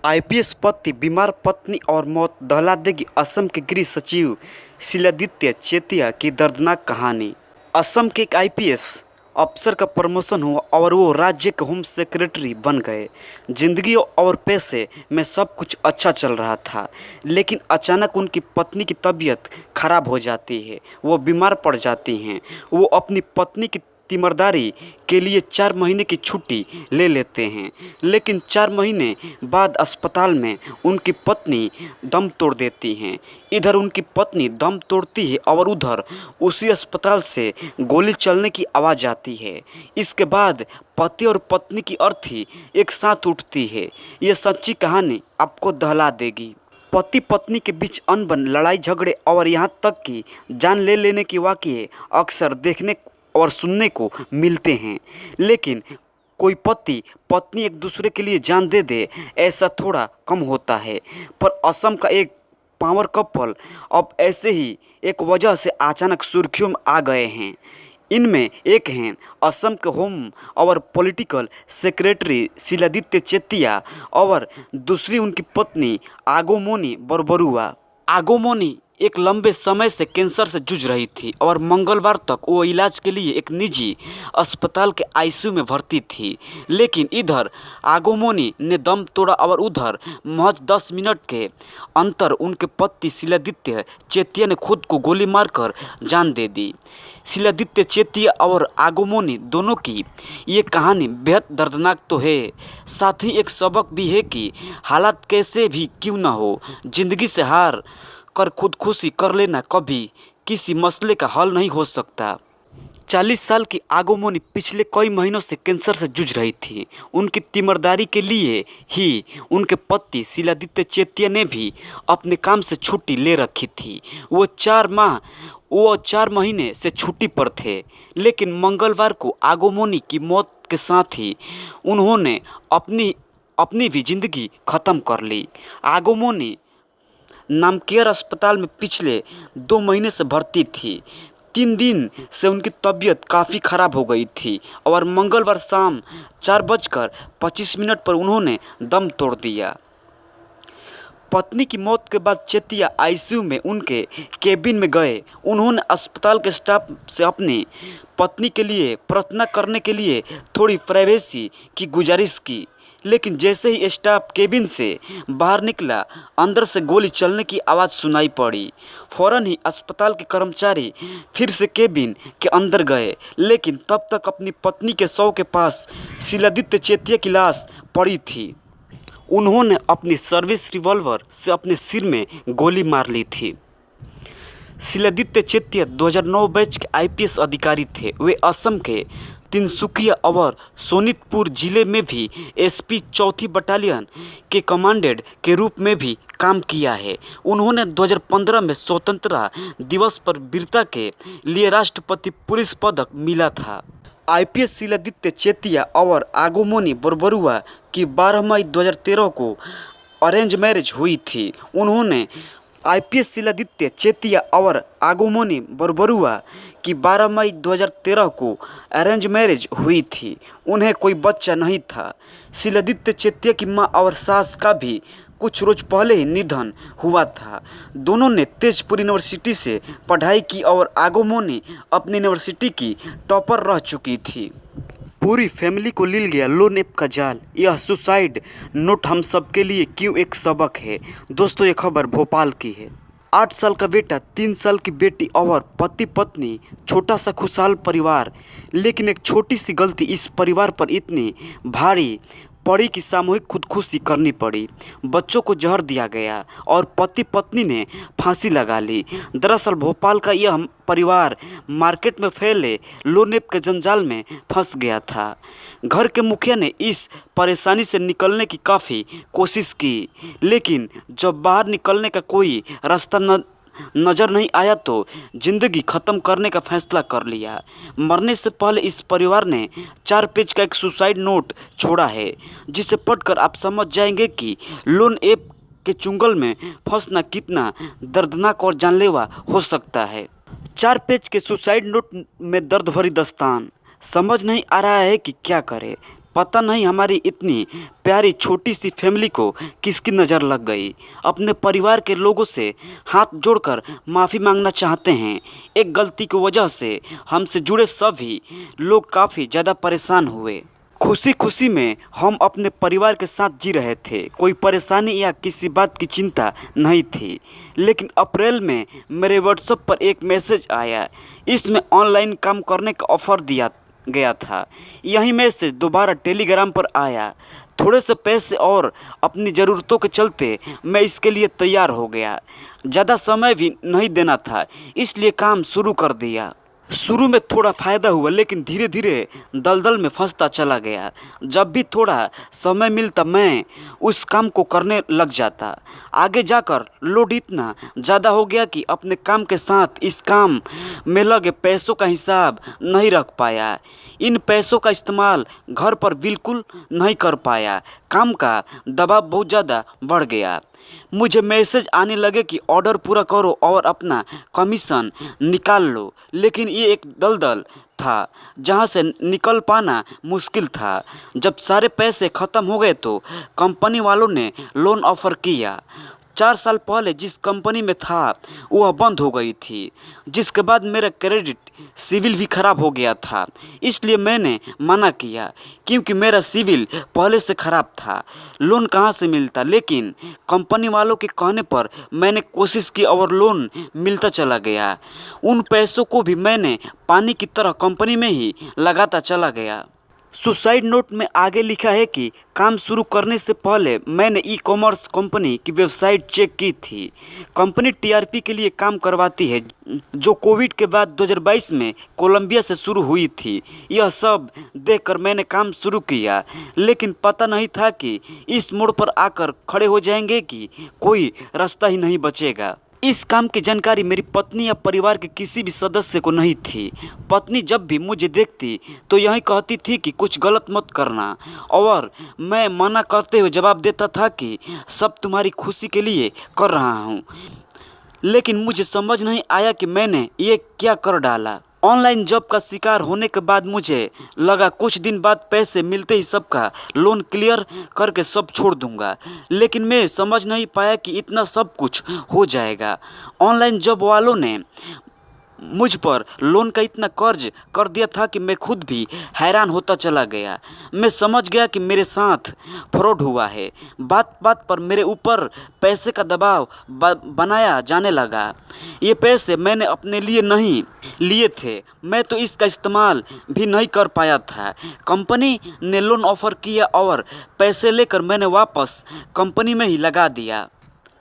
IPS पति बीमार पत्नी और मौत दहला देगी असम के गृह सचिव शिलादित्य चेतिया की दर्दनाक कहानी। असम के एक आईपीएस अफसर का प्रमोशन हुआ और वो राज्य के होम सेक्रेटरी बन गए। जिंदगी और पैसे में सब कुछ अच्छा चल रहा था, लेकिन अचानक उनकी पत्नी की तबीयत खराब हो जाती है। वो बीमार पड़ जाती हैं। वो अपनी पत्नी की तीमारदारी के लिए 4 महीने की छुट्टी ले लेते हैं, लेकिन 4 महीने बाद अस्पताल में उनकी पत्नी दम तोड़ देती हैं। इधर उनकी पत्नी दम तोड़ती है और उधर उसी अस्पताल से गोली चलने की आवाज़ आती है। इसके बाद पति और पत्नी की अर्थी एक साथ उठती है। ये सच्ची कहानी आपको दहला देगी। पति पत्नी के बीच अनबन, लड़ाई झगड़े और यहाँ तक कि जान ले लेने की वाक़ये अक्सर देखने और सुनने को मिलते हैं, लेकिन कोई पति पत्नी एक दूसरे के लिए जान दे दे, ऐसा थोड़ा कम होता है। पर असम का एक पावर कपल अब ऐसे ही एक वजह से अचानक सुर्खियों में आ गए हैं। इनमें एक हैं असम के होम और पॉलिटिकल सेक्रेटरी शिलादित्य चेतिया और दूसरी उनकी पत्नी आगोमोनी बरबरुआ। आगोमोनी एक लंबे समय से कैंसर से जूझ रही थी और मंगलवार तक वो इलाज के लिए एक निजी अस्पताल के आईसीयू में भर्ती थी। लेकिन इधर आगोमोनी ने दम तोड़ा और उधर महज 10 मिनट के अंतर उनके पति शिलादित्य चेतिया ने खुद को गोली मारकर जान दे दी। शिलादित्य चेतिया और आगोमोनी दोनों की ये कहानी बेहद दर्दनाक तो है, साथ ही एक सबक भी है कि हालात कैसे भी क्यों न हो, जिंदगी से हार कर खुदकुशी कर लेना कभी किसी मसले का हल नहीं हो सकता। 40 साल की आगोमोनी पिछले कई महीनों से कैंसर से जूझ रही थी। उनकी तीमारदारी के लिए ही उनके पति शिलादित्य चेतिया ने भी अपने काम से छुट्टी ले रखी थी। वो 4 महीने से छुट्टी पर थे, लेकिन मंगलवार को आगोमोनी की मौत के साथ ही उन्होंने अपनी भी जिंदगी खत्म कर ली। आगोमोनी नामकेयर अस्पताल में पिछले 2 महीने से भर्ती थी। 3 दिन से उनकी तबीयत काफ़ी ख़राब हो गई थी और मंगलवार शाम 4:25 पर उन्होंने दम तोड़ दिया। पत्नी की मौत के बाद चेतिया आईसीयू में उनके केबिन में गए। उन्होंने अस्पताल के स्टाफ से अपनी पत्नी के लिए प्रार्थना करने के लिए थोड़ी प्राइवेसी की गुजारिश की, लेकिन जैसे ही स्टाफ केबिन से बाहर निकला, अंदर से गोली चलने की आवाज़ सुनाई पड़ी। फौरन ही अस्पताल के कर्मचारी फिर से केबिन के अंदर गए, लेकिन तब तक अपनी पत्नी के शव के पास शिलादित्य चेतिया की लाश पड़ी थी। उन्होंने अपनी सर्विस रिवॉल्वर से अपने सिर में गोली मार ली थी। शिलादित्य चेतिया 2009 बैच के आईपीएस अधिकारी थे। वे असम के तिनसुकिया और सोनितपुर जिले में भी एसपी 4th बटालियन के कमांडेंट के रूप में भी काम किया है। उन्होंने 2015 में स्वतंत्रता दिवस पर वीरता के लिए राष्ट्रपति पुलिस पदक मिला था। आईपीएस शिलादित्य चेतिया और आगोमोनी बरबरुआ की 12 मई 2013 को अरेंज मैरिज हुई थी। उन्होंने आईपीएस शिलादित्य चेतिया और आगोमोनी बरबरुआ की 12 मई 2013 को अरेंज मैरिज हुई थी। उन्हें कोई बच्चा नहीं था। शिलादित्य चेतिया की मां और सास का भी कुछ रोज पहले ही निधन हुआ था। दोनों ने तेजपुर यूनिवर्सिटी से पढ़ाई की और आगोमोनी अपनी यूनिवर्सिटी की टॉपर रह चुकी थी। पूरी फैमिली को लिल गया लो नेप का जाल। यह सुसाइड नोट हम सब के लिए क्यों एक सबक है। दोस्तों, ये खबर भोपाल की है। 8 साल का बेटा, 3 साल की बेटी और पति पत्नी, छोटा सा खुशहाल परिवार। लेकिन एक छोटी सी गलती इस परिवार पर इतनी भारी पड़ी कि सामूहिक खुदकुशी करनी पड़ी। बच्चों को जहर दिया गया और पति पत्नी ने फांसी लगा ली। दरअसल भोपाल का यह परिवार मार्केट में फैले लोनेप के जंजाल में फंस गया था। घर के मुखिया ने इस परेशानी से निकलने की काफ़ी कोशिश की, लेकिन जब बाहर निकलने का कोई रास्ता नज़र नहीं आया तो जिंदगी ख़त्म करने का फैसला कर लिया। मरने से पहले इस परिवार ने 4 पेज का एक सुसाइड नोट छोड़ा है, जिसे पढ़कर आप समझ जाएंगे कि लोन ऐप के चुंगल में फंसना कितना दर्दनाक और जानलेवा हो सकता है। 4 पेज के सुसाइड नोट में दर्द भरी दास्तान। समझ नहीं आ रहा है कि क्या करें। पता नहीं हमारी इतनी प्यारी छोटी सी फैमिली को किसकी नज़र लग गई। अपने परिवार के लोगों से हाथ जोड़कर माफ़ी मांगना चाहते हैं। एक गलती की वजह से हमसे जुड़े सभी लोग काफ़ी ज़्यादा परेशान हुए। खुशी खुशी में हम अपने परिवार के साथ जी रहे थे, कोई परेशानी या किसी बात की चिंता नहीं थी। लेकिन अप्रैल में मेरे व्हाट्सएप पर एक मैसेज आया। इसमें ऑनलाइन काम करने का ऑफ़र दिया गया था। यही मैसेज दोबारा टेलीग्राम पर आया। थोड़े से पैसे और अपनी ज़रूरतों के चलते मैं इसके लिए तैयार हो गया। ज़्यादा समय भी नहीं देना था, इसलिए काम शुरू कर दिया। शुरू में थोड़ा फ़ायदा हुआ, लेकिन धीरे धीरे दलदल में फंसता चला गया। जब भी थोड़ा समय मिलता मैं उस काम को करने लग जाता। आगे जाकर लोड इतना ज़्यादा हो गया कि अपने काम के साथ इस काम में लगे पैसों का हिसाब नहीं रख पाया। इन पैसों का इस्तेमाल घर पर बिल्कुल नहीं कर पाया। काम का दबाव बहुत ज़्यादा बढ़ गया। मुझे मैसेज आने लगे कि ऑर्डर पूरा करो और अपना कमीशन निकाल लो। लेकिन ये एक दलदल था जहाँ से निकल पाना मुश्किल था। जब सारे पैसे ख़त्म हो गए तो कंपनी वालों ने लोन ऑफ़र किया। 4 साल पहले जिस कंपनी में था वह बंद हो गई थी, जिसके बाद मेरा क्रेडिट सिविल भी ख़राब हो गया था। इसलिए मैंने मना किया, क्योंकि मेरा सिविल पहले से ख़राब था। लोन कहाँ से मिलता, लेकिन कंपनी वालों के कहने पर मैंने कोशिश की और लोन मिलता चला गया। उन पैसों को भी मैंने पानी की तरह कंपनी में ही लगाता चला गया। सुसाइड नोट में आगे लिखा है कि काम शुरू करने से पहले मैंने ई कॉमर्स कंपनी की वेबसाइट चेक की थी। कंपनी टीआरपी के लिए काम करवाती है, जो कोविड के बाद 2022 में कोलंबिया से शुरू हुई थी। यह सब देखकर मैंने काम शुरू किया, लेकिन पता नहीं था कि इस मोड़ पर आकर खड़े हो जाएंगे कि कोई रास्ता ही नहीं बचेगा। इस काम की जानकारी मेरी पत्नी या परिवार के किसी भी सदस्य को नहीं थी। पत्नी जब भी मुझे देखती तो यही कहती थी कि कुछ गलत मत करना, और मैं मना करते हुए जवाब देता था कि सब तुम्हारी खुशी के लिए कर रहा हूँ। लेकिन मुझे समझ नहीं आया कि मैंने ये क्या कर डाला। ऑनलाइन जॉब का शिकार होने के बाद मुझे लगा कुछ दिन बाद पैसे मिलते ही सबका लोन क्लियर करके सब छोड़ दूंगा। लेकिन मैं समझ नहीं पाया कि इतना सब कुछ हो जाएगा। ऑनलाइन जॉब वालों ने मुझ पर लोन का इतना कर्ज कर दिया था कि मैं खुद भी हैरान होता चला गया। मैं समझ गया कि मेरे साथ फ्रॉड हुआ है। बात बात पर मेरे ऊपर पैसे का दबाव बनाया जाने लगा। ये पैसे मैंने अपने लिए नहीं लिए थे, मैं तो इसका इस्तेमाल भी नहीं कर पाया था। कंपनी ने लोन ऑफ़र किया और पैसे लेकर मैंने वापस कंपनी में ही लगा दिया।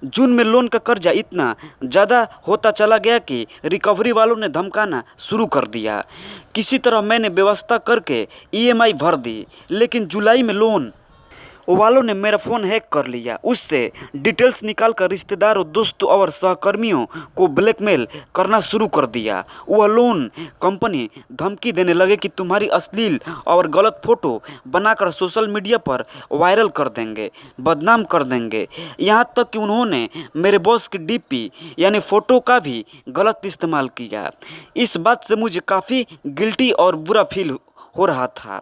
जून में लोन का कर्जा इतना ज़्यादा होता चला गया कि रिकवरी वालों ने धमकाना शुरू कर दिया। किसी तरह मैंने व्यवस्था करके ईएमआई भर दी, लेकिन जुलाई में लोन वालों ने मेरा फ़ोन हैक कर लिया। उससे डिटेल्स निकालकर रिश्तेदारों, दोस्तों और सहकर्मियों को ब्लैकमेल करना शुरू कर दिया। वह लोन कंपनी धमकी देने लगे कि तुम्हारी अश्लील और गलत फ़ोटो बनाकर सोशल मीडिया पर वायरल कर देंगे, बदनाम कर देंगे। यहाँ तक कि उन्होंने मेरे बॉस की डीपी यानी फ़ोटो का भी गलत इस्तेमाल किया। इस बात से मुझे काफ़ी गिल्टी और बुरा फील हो रहा था।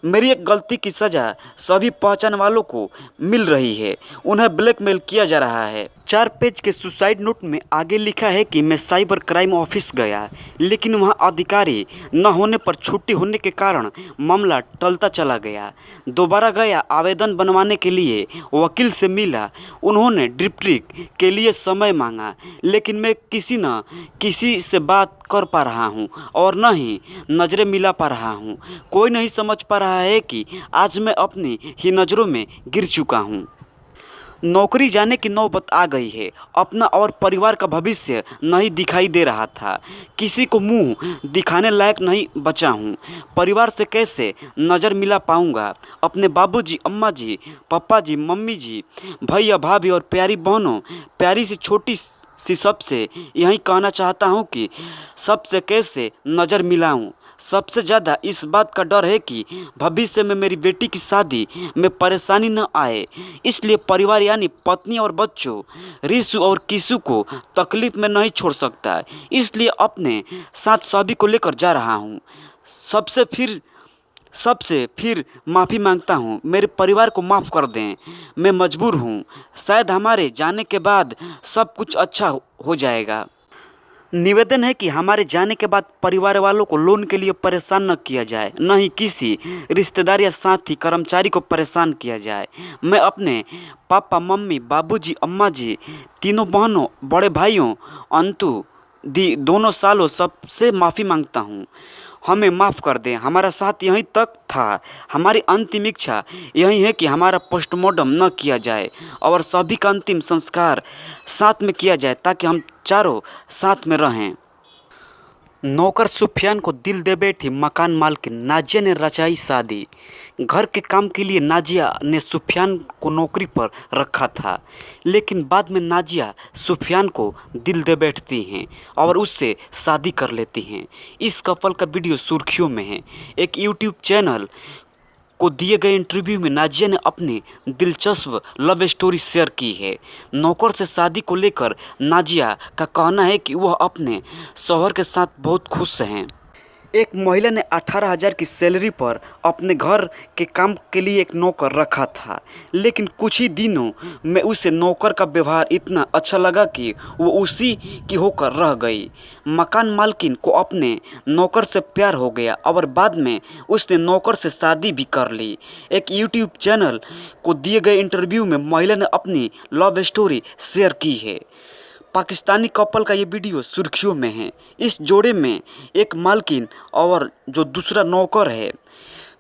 मेरी एक गलती की सज़ा सभी पहचान वालों को मिल रही है, उन्हें ब्लैकमेल किया जा रहा है। 4 पेज के सुसाइड नोट में आगे लिखा है कि मैं साइबर क्राइम ऑफिस गया, लेकिन वहां अधिकारी न होने पर छुट्टी होने के कारण मामला टलता चला गया। दोबारा गया, आवेदन बनवाने के लिए वकील से मिला। उन्होंने डिप्ट्रिक के लिए समय मांगा, लेकिन मैं किसी न किसी से बात कर पा रहा हूँ और न ही नज़रें मिला पा रहा हूँ। कोई नहीं समझ पा रहा है कि आज मैं अपनी ही नज़रों में गिर चुका हूँ। नौकरी जाने की नौबत आ गई है। अपना और परिवार का भविष्य नहीं दिखाई दे रहा था। किसी को मुंह दिखाने लायक नहीं बचा हूँ। परिवार से कैसे नज़र मिला पाऊँगा। अपने बाबूजी, अम्मा जी, पापा जी, मम्मी जी, भैया, भाभी और प्यारी बहनों, प्यारी सी छोटी सी सबसे यही कहना चाहता हूँ कि सबसे कैसे नज़र मिलाऊँ। सबसे ज़्यादा इस बात का डर है कि भविष्य में मेरी बेटी की शादी में परेशानी न आए। इसलिए परिवार यानी पत्नी और बच्चों, रिशु और किशु को तकलीफ़ में नहीं छोड़ सकता। इसलिए अपने साथ सभी को लेकर जा रहा हूँ। सबसे फिर माफ़ी मांगता हूँ, मेरे परिवार को माफ़ कर दें। मैं मजबूर हूँ, शायद हमारे जाने के बाद सब कुछ अच्छा हो जाएगा। निवेदन है कि हमारे जाने के बाद परिवार वालों को लोन के लिए परेशान न किया जाए, न ही किसी रिश्तेदार या साथी कर्मचारी को परेशान किया जाए। मैं अपने पापा, मम्मी, बाबूजी, अम्मा जी, तीनों बहनों, बड़े भाइयों, अंतु दी दोनों सालों सबसे माफ़ी मांगता हूँ। हमें माफ़ कर दें, हमारा साथ यहीं तक था। हमारी अंतिम इच्छा यही है कि हमारा पोस्टमार्टम न किया जाए और सभी का अंतिम संस्कार साथ में किया जाए ताकि हम चारों साथ में रहें। नौकर सुफियान को दिल दे बैठी मकान मालकिन नाजिया ने रचाई शादी। घर के काम के लिए नाजिया ने सुफियान को नौकरी पर रखा था, लेकिन बाद में नाजिया सुफियान को दिल दे बैठती हैं और उससे शादी कर लेती हैं। इस कपल का वीडियो सुर्खियों में है। एक यूट्यूब चैनल को दिए गए इंटरव्यू में नाजिया ने अपनी दिलचस्प लव स्टोरी शेयर की है। नौकर से शादी को लेकर नाजिया का कहना है कि वह अपने शौहर के साथ बहुत खुश हैं। एक महिला ने 18,000 की सैलरी पर अपने घर के काम के लिए एक नौकर रखा था, लेकिन कुछ ही दिनों में उसे नौकर का व्यवहार इतना अच्छा लगा कि वो उसी की होकर रह गई। मकान मालकिन को अपने नौकर से प्यार हो गया और बाद में उसने नौकर से शादी भी कर ली। एक यूट्यूब चैनल को दिए गए इंटरव्यू में महिला ने अपनी लव स्टोरी शेयर की है। पाकिस्तानी कपल का ये वीडियो सुर्खियों में है। इस जोड़े में एक मालकिन और जो दूसरा नौकर है।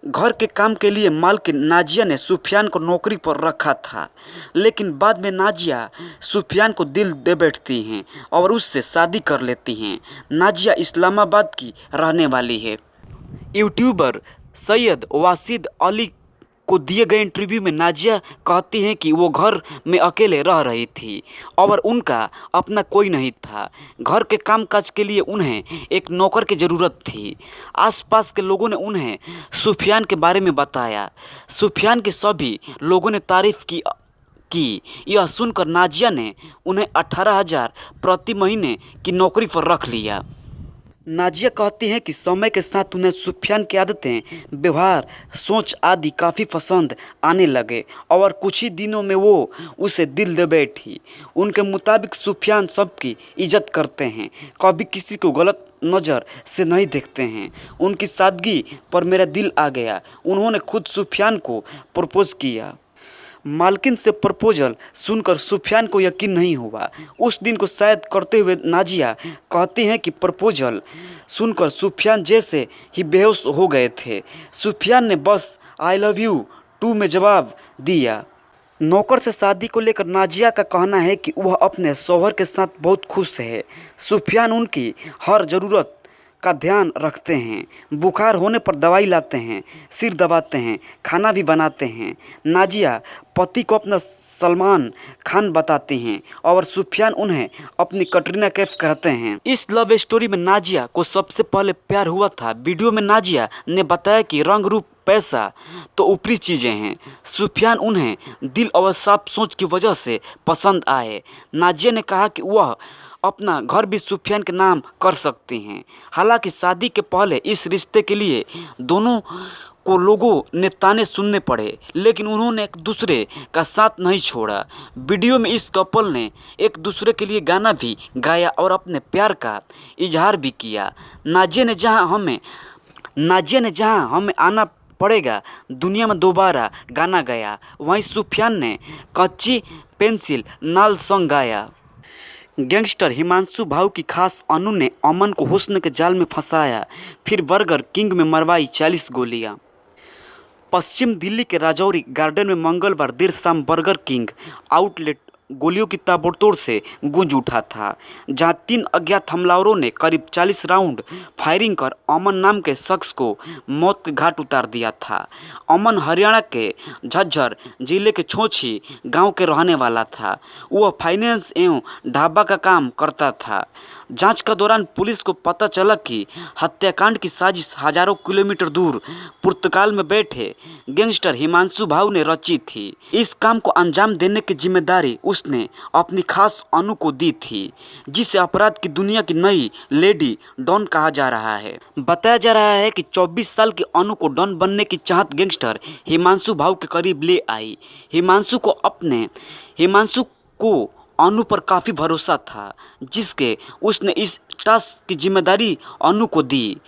घर के काम के लिए मालकिन नाजिया ने सुफियान को नौकरी पर रखा था, लेकिन बाद में नाजिया सुफियान को दिल दे बैठती हैं और उससे शादी कर लेती हैं। नाजिया इस्लामाबाद की रहने वाली है। यूट्यूबर सैयद वासिद अली को दिए गए इंटरव्यू में नाजिया कहती हैं कि वो घर में अकेले रह रही थी और उनका अपना कोई नहीं था। घर के कामकाज के लिए उन्हें एक नौकर की ज़रूरत थी। आसपास के लोगों ने उन्हें सुफियान के बारे में बताया। सुफियान के सभी लोगों ने तारीफ़ की। यह सुनकर नाजिया ने उन्हें 18,000 प्रति महीने की नौकरी पर रख लिया। नाजिया कहती हैं कि समय के साथ उन्हें सुफियान की आदतें, व्यवहार, सोच आदि काफ़ी पसंद आने लगे और कुछ ही दिनों में वो उसे दिल दे बैठी। उनके मुताबिक सुफियान सबकी इज्जत करते हैं, कभी किसी को गलत नज़र से नहीं देखते हैं। उनकी सादगी पर मेरा दिल आ गया। उन्होंने खुद सुफियान को प्रपोज़ किया। मालकिन से प्रपोजल सुनकर सुफियान को यकीन नहीं हुआ। उस दिन को शायद करते हुए नाजिया कहती हैं कि प्रपोजल सुनकर सुफियान जैसे ही बेहोश हो गए थे। सुफियान ने बस आई लव यू टू में जवाब दिया। नौकर से शादी को लेकर नाजिया का कहना है कि वह अपने शौहर के साथ बहुत खुश है। सुफियान उनकी हर ज़रूरत का ध्यान रखते हैं। बुखार होने पर दवाई लाते हैं, सिर दबाते हैं, खाना भी बनाते हैं। नाजिया पति को अपना सलमान खान बताती हैं और सुफियान उन्हें अपनी कटरीना कैफ कहते हैं। इस लव स्टोरी में नाजिया को सबसे पहले प्यार हुआ था। वीडियो में नाजिया ने बताया कि रंग रूप पैसा तो ऊपरी चीज़ें हैं, सुफियान उन्हें दिल और साफ सोच की वजह से पसंद आए। नाजिया ने कहा कि वह अपना घर भी सुफियान के नाम कर सकती हैं। हालांकि शादी के पहले इस रिश्ते के लिए दोनों को लोगों ने ताने सुनने पड़े, लेकिन उन्होंने एक दूसरे का साथ नहीं छोड़ा। वीडियो में इस कपल ने एक दूसरे के लिए गाना भी गाया और अपने प्यार का इजहार भी किया। नाजिया ने जहां हमें आना पड़ेगा दुनिया में दोबारा गाना गाया, वहीं सुफियान ने कच्ची पेंसिल नाल सॉन्ग गाया। गैंगस्टर हिमांशु भाऊ की खास अनु ने अमन को हुस्न के जाल में फंसाया, फिर बर्गर किंग में मरवाई 40 गोलियां। पश्चिम दिल्ली के राजौरी गार्डन में मंगलवार देर शाम बर्गर किंग आउटलेट गोलियों की ताबड़तोड़ से गूंज उठा था, जहां 3 अज्ञात हमलावरों ने करीब 40 राउंड फायरिंग कर अमन नाम के शख्स को मौत के घाट उतार दिया था। अमन हरियाणा के झज्जर जिले के छोछी गांव के रहने वाला था। वह फाइनेंस एवं ढाबा का काम करता था। जांच के दौरान पुलिस को पता चला कि हत्याकांड की साजिश हजारों किलोमीटर दूर पुर्तगाल में बैठे गैंगस्टर हिमांशु भाऊ ने रची थी। इस काम को अंजाम देने की जिम्मेदारी उसने अपनी खास अनु को दी थी, जिसे अपराध की दुनिया की नई लेडी डॉन कहा जा रहा है। बताया जा रहा है कि 24 साल की अनु को डॉन बनने की चाहत गैंगस्टर हिमांशु भाऊ के करीब ले आई। हिमांशु को अनु पर काफ़ी भरोसा था, जिसके उसने इस टास्क की जिम्मेदारी अनु को दी।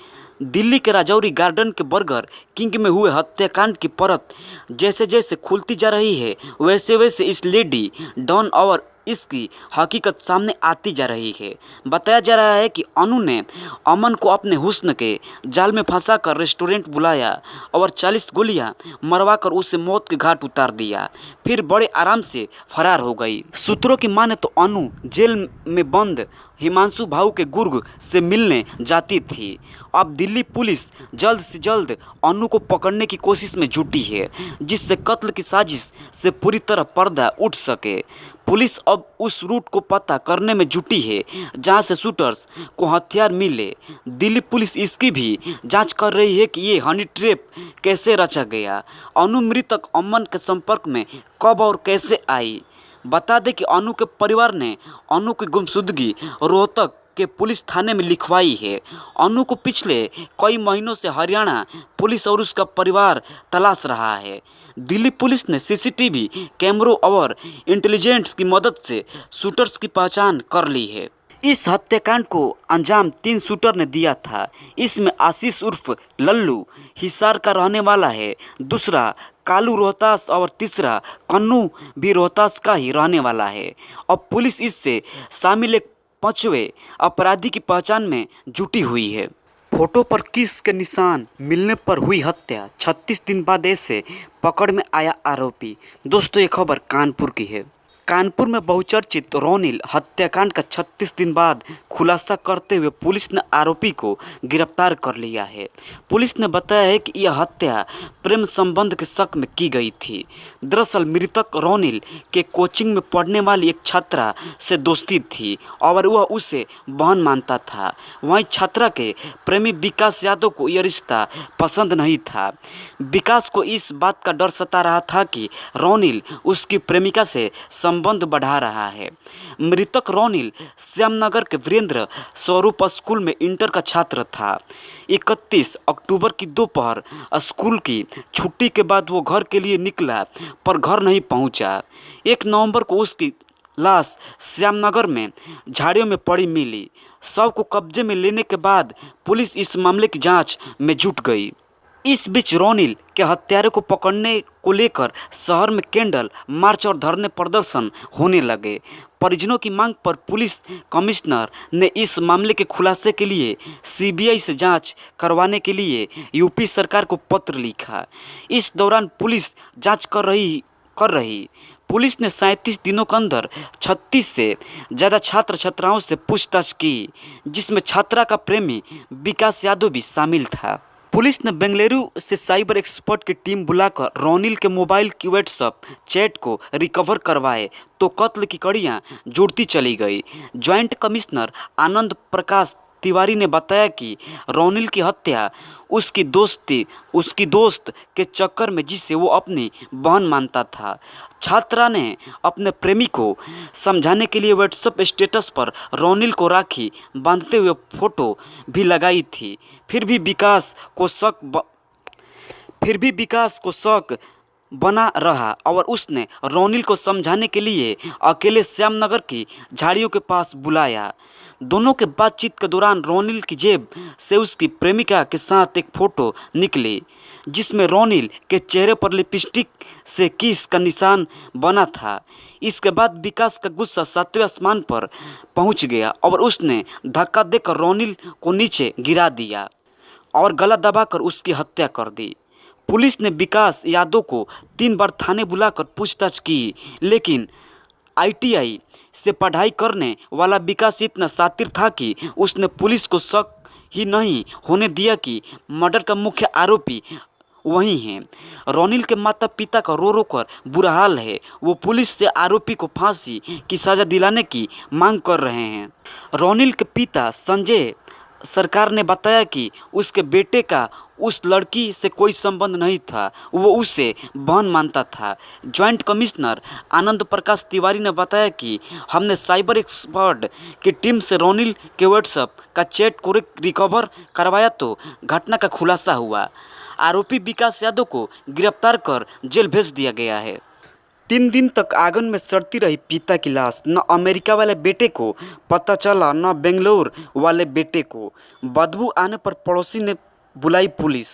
दिल्ली के राजौरी गार्डन के बर्गर किंग में हुए हत्याकांड की परत जैसे जैसे खुलती जा रही है, वैसे वैसे इस लेडी डॉन और इसकी हकीकत सामने आती जा रही है। बताया जा रहा है कि अनु ने अमन को अपने हुस्न के जाल में फंसाकर रेस्टोरेंट बुलाया और 40 गोलियां मरवाकर उसे मौत के घाट उतार दिया, फिर बड़े आराम से फरार हो गई। सूत्रों की माने तो अनु जेल में बंद हिमांशु भाऊ के गुर्ग से मिलने जाती थी। अब दिल्ली पुलिस जल्द से जल्द अनु को पकड़ने की कोशिश में जुटी है, जिससे कत्ल की साजिश से पूरी तरह पर्दा उठ सके। पुलिस अब उस रूट को पता करने में जुटी है जहां से शूटर्स को हथियार मिले। दिल्ली पुलिस इसकी भी जांच कर रही है कि ये हनी ट्रैप कैसे रचा गया, अनु मृतक अमन के संपर्क में कब और कैसे आई। बता दें कि अनु के परिवार ने अनु की गुमशुदगी रोहतक के पुलिस थाने में लिखवाई है। अनु को पिछले कई महीनों से हरियाणा पुलिस और उसका परिवार तलाश रहा है। दिल्ली पुलिस ने सीसीटीवी कैमरों और इंटेलिजेंस की मदद से शूटर्स की पहचान कर ली है। इस हत्याकांड को अंजाम 3 शूटर ने दिया था। इसमें आशीष उर्फ लल्लू हिसार का रहने वाला है, दूसरा कालू रोहतास और तीसरा कन्नू भी रोहतास का ही रहने वाला है। अब पुलिस इससे शामिल एक 5वें अपराधी की पहचान में जुटी हुई है। फोटो पर किस के निशान मिलने पर हुई हत्या, 36 दिन बाद ऐसे पकड़ में आया आरोपी। दोस्तों, ये खबर कानपुर की है। कानपुर में बहुचर्चित रोनिल हत्याकांड का 36 दिन बाद खुलासा करते हुए पुलिस ने आरोपी को गिरफ्तार कर लिया है। पुलिस ने बताया है कि यह हत्या प्रेम संबंध के शक में की गई थी। दरअसल मृतक रोनिल के कोचिंग में पढ़ने वाली एक छात्रा से दोस्ती थी और वह उसे बहन मानता था। वहीं छात्रा के प्रेमी विकास यादव को यह रिश्ता पसंद नहीं था। विकास को इस बात का डर सता रहा था कि रोनिल उसकी प्रेमिका से संबंध बढ़ा रहा है। मृतक रोनिल श्यामनगर के वीरेंद्र स्वरूप स्कूल में इंटर का छात्र था। 31 अक्टूबर की दोपहर स्कूल की छुट्टी के बाद वो घर के लिए निकला, पर घर नहीं पहुंचा। 1 नवंबर को उसकी लाश श्यामनगर में झाड़ियों में पड़ी मिली। शव को कब्जे में लेने के बाद पुलिस इस मामले की जांच में जुट गई। इस बीच रोनिल के हत्यारे को पकड़ने को लेकर शहर में कैंडल मार्च और धरने प्रदर्शन होने लगे। परिजनों की मांग पर पुलिस कमिश्नर ने इस मामले के खुलासे के लिए सीबीआई से जांच करवाने के लिए यूपी सरकार को पत्र लिखा। इस दौरान पुलिस जांच कर रही पुलिस ने 37 दिनों के अंदर 36 से ज़्यादा छात्र छात्राओं से पूछताछ की, जिसमें छात्रा का प्रेमी विकास यादव भी शामिल था। पुलिस ने बेंगलुरु से साइबर एक्सपर्ट की टीम बुलाकर रोनिल के मोबाइल की व्हाट्सएप चैट को रिकवर करवाए तो कत्ल की कड़ियां जुड़ती चली गई। जॉइंट कमिश्नर आनंद प्रकाश तिवारी ने बताया कि रोनिल की हत्या उसकी दोस्त के चक्कर में, जिसे वो अपनी बहन मानता था। छात्रा ने अपने प्रेमी को समझाने के लिए व्हाट्सएप स्टेटस पर रोनिल को राखी बांधते हुए फोटो भी लगाई थी। फिर भी विकास को शक बना रहा और उसने रोनिल को समझाने के लिए अकेले श्यामनगर की झाड़ियों के पास बुलाया। दोनों के बातचीत के दौरान रोनिल की जेब से उसकी प्रेमिका के साथ एक फ़ोटो निकली, जिसमें रोनिल के चेहरे पर लिपस्टिक से किस का निशान बना था। इसके बाद विकास का गुस्सा 7वें आसमान पर पहुंच गया और उसने धक्का देकर रोनिल को नीचे गिरा दिया और गला दबाकर उसकी हत्या कर दी। पुलिस ने विकास यादव को 3 बार थाने बुलाकर पूछताछ की, लेकिन ITI से पढ़ाई करने वाला विकास इतना शातिर था कि उसने पुलिस को शक ही नहीं होने दिया कि मर्डर का मुख्य आरोपी वही हैं। रोनिल के माता पिता का रो रो कर बुरा हाल है। वो पुलिस से आरोपी को फांसी की सज़ा दिलाने की मांग कर रहे हैं। रोनिल के पिता संजय सरकार ने बताया कि उसके बेटे का उस लड़की से कोई संबंध नहीं था, वो उसे बहन मानता था। जॉइंट कमिश्नर आनंद प्रकाश तिवारी ने बताया कि हमने साइबर एक्सपर्ट की टीम से रोनिल के व्हाट्सएप का चैट को रिकवर करवाया तो घटना का खुलासा हुआ। आरोपी विकास यादव को गिरफ्तार कर जेल भेज दिया गया है। 3 दिन तक आंगन में सड़ती रही पिता की लाश। न अमेरिका वाले बेटे को पता चला, न बेंगलोर वाले बेटे को। बदबू आने पर पड़ोसी ने बुलाई पुलिस।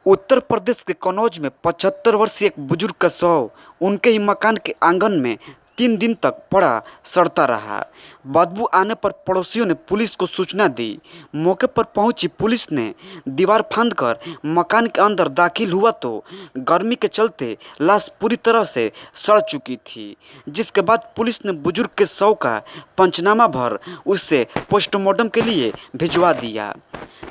उत्तर प्रदेश के कन्नौज में 75 वर्षीय एक बुजुर्ग का शव उनके ही मकान के आंगन में 3 दिन तक पड़ा सड़ता रहा। बदबू आने पर पड़ोसियों ने पुलिस को सूचना दी। मौके पर पहुंची पुलिस ने दीवार फांदकर मकान के अंदर दाखिल हुआ तो गर्मी के चलते लाश पूरी तरह से सड़ चुकी थी, जिसके बाद पुलिस ने बुजुर्ग के शव का पंचनामा भर उसे पोस्टमार्टम के लिए भिजवा दिया।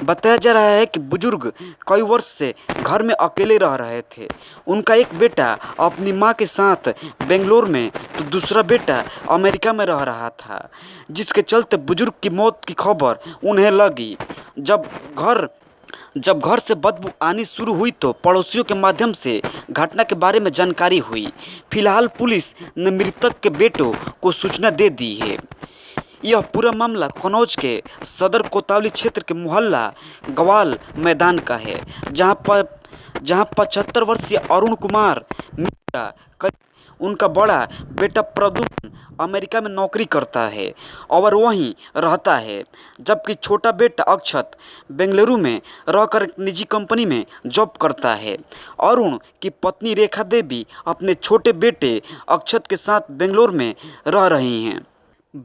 बताया जा रहा है कि बुजुर्ग कई वर्ष से घर में अकेले रह रहे थे। उनका एक बेटा अपनी मां के साथ बेंगलोर में तो दूसरा बेटा अमेरिका में रह रहा था, जिसके चलते बुजुर्ग की मौत की खबर उन्हें लगी। जब घर से बदबू आनी शुरू हुई तो पड़ोसियों के माध्यम से घटना के बारे में जानकारी हुई। फिलहाल पुलिस ने मृतक के बेटों को सूचना दे दी है। यह पूरा मामला कन्नौज के सदर कोतवाली क्षेत्र के मोहल्ला गवाल मैदान का है, जहां 75 वर्षीय अरुण कुमार मिश्रा उनका बड़ा बेटा प्रद्युम्न अमेरिका में नौकरी करता है और वहीं रहता है, जबकि छोटा बेटा अक्षत बेंगलुरु में रहकर एक निजी कंपनी में जॉब करता है। अरुण की पत्नी रेखा देवी अपने छोटे बेटे अक्षत के साथ बेंगलुरु में रह रही हैं।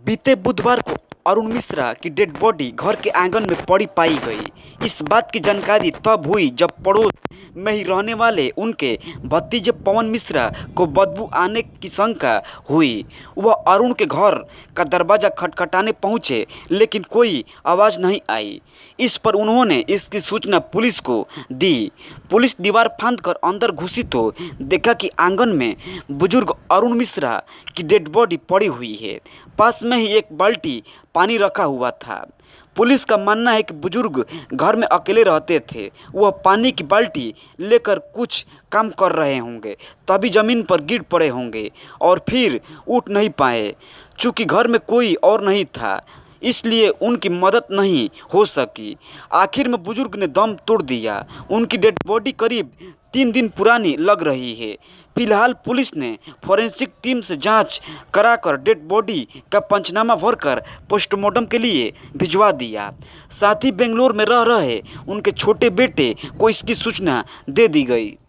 बीते बुधवार को अरुण मिश्रा की डेड बॉडी घर के आंगन में पड़ी पाई गई। इस बात की जानकारी तब हुई जब पड़ोस में ही रहने वाले उनके भतीजे पवन मिश्रा को बदबू आने की शंका हुई। वह अरुण के घर का दरवाज़ा खटखटाने पहुंचे, लेकिन कोई आवाज़ नहीं आई। इस पर उन्होंने इसकी सूचना पुलिस को दी। पुलिस दीवार फांदकर अंदर घुसी तो देखा कि आंगन में बुजुर्ग अरुण मिश्रा की डेड बॉडी पड़ी हुई है। पास में ही एक बाल्टी पानी रखा हुआ था। पुलिस का मानना है कि बुजुर्ग घर में अकेले रहते थे। वह पानी की बाल्टी लेकर कुछ काम कर रहे होंगे, तभी ज़मीन पर गिर पड़े होंगे और फिर उठ नहीं पाए। चूँकि घर में कोई और नहीं था, इसलिए उनकी मदद नहीं हो सकी। आखिर में बुजुर्ग ने दम तोड़ दिया। उनकी डेड बॉडी करीब 3 दिन पुरानी लग रही है। फिलहाल पुलिस ने फॉरेंसिक टीम से जांच कराकर डेड बॉडी का पंचनामा भरकर पोस्टमार्टम के लिए भिजवा दिया। साथ ही बेंगलोर में रह रहे उनके छोटे बेटे को इसकी सूचना दे दी गई।